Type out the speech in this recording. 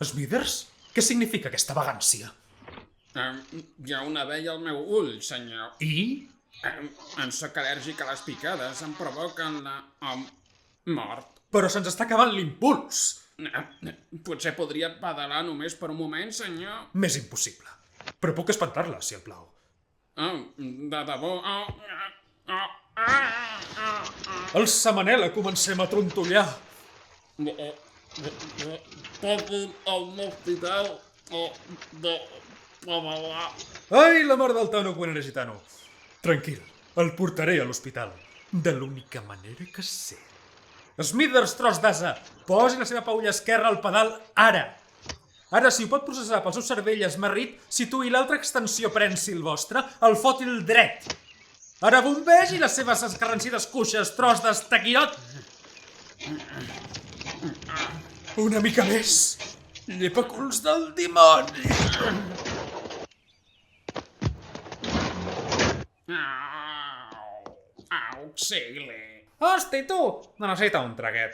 Smithers? Què significa aquesta vagància? Hi ha una veia al meu ull, senyor. I? Em sóc al·lèrgic a les picades, em provoquen la... mort. Però se'ns està acabant l'impuls! Potser podria pedalar només per un moment, senyor. M'és impossible. Però puc espantar-la, si el plau. De debò... El Samanela comencem a trontollar. Portin al hospital de... Ai, la mare del Tano quan era gitano. Tranquil, el portaré a l'hospital. De l'única manera que sé. Smithers, tros d'asa, posi la seva paulla esquerra al pedal ara. Ara, si ho pot processar pel seu cervell esmarrit, situï l'altra extensió prènsil vostre al fòtil dret. Ara bombegi les seves escarrancides cuixes, tros d'estaquiot. Una mica més. Llepaculs del dimoni. Auxili. Hosti, tu! No necessita un traguet.